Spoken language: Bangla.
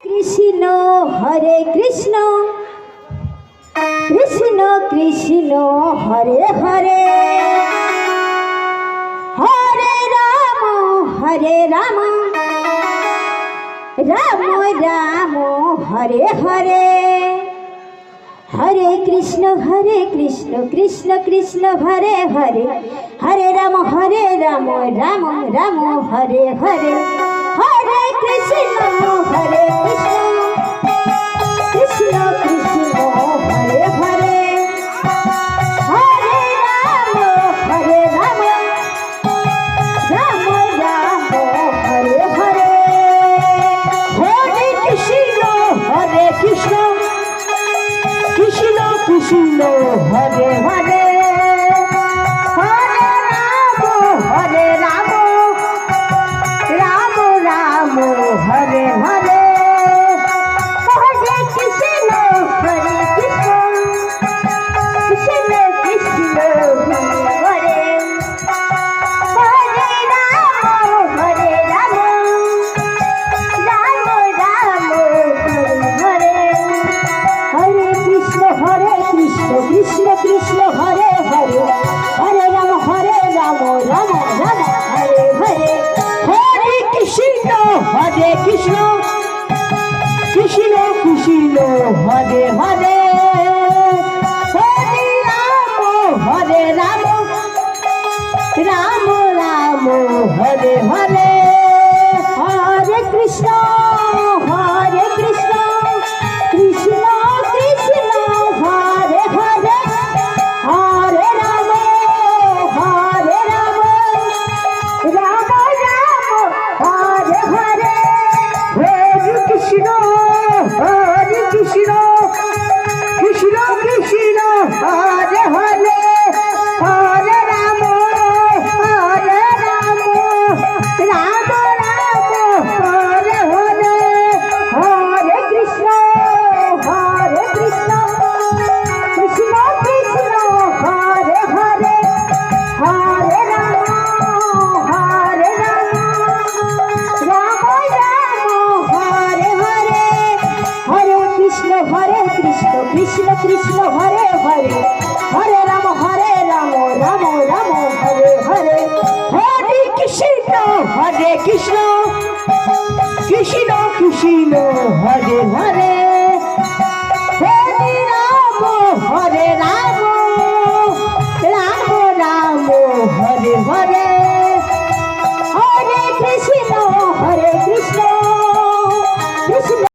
কৃষ্ণ হরে কৃষ্ণ কৃষ্ণ কৃষ্ণ হরে হরে হরে রাম রাম রাম হরে হরে হরে কৃষ্ণ কৃষ্ণ কৃষ্ণ হরে হরে হরে রাম রাম রাম হরে হরে হরে কৃষ্ণ কৃষ্ণ কৃষ্ণ হরে হরে হরে রাম রাম রাম হরে হরে হরে কৃষ্ণ কৃষ্ণ কৃষ্ণ হরে হরে হরে রাম রাম রাম হরে হরে হরে কৃষ্ণ কৃষ্ণ কৃষ্ণ হরে হরে হরে রাম রাম রাম হরে হরে কৃষ্ণ কৃষ্ণ কৃষ্ণ হরে হরে হরে রাম রাম রাম হরে হরে হরে কৃষ্ণ কৃষ্ণ কৃষ্ণ হরে হরে হরে রাম রাম রাম হরে হরে হরে কৃষ্ণ কৃষ্ণ কৃষ্ণ হরে হরে হরে রাম রাম রাম হরে হরে হরে কৃষ্ণ কৃষ্ণ কৃষ্ণ হরে হরে হরে রাম রাম রাম হরে হরে হরে কৃষ্ণ কৃষ্ণ কৃষ্ণ হরে হরে হরে রাম রাম হরে হরে হরে কৃষ্ণ কৃষ্ণ কৃষ্ণ হরে হরে হরে রাম রাম রাম হরে হরে হরে কৃষ্ণ কৃষ্ণ কৃষ্ণ হরে হরে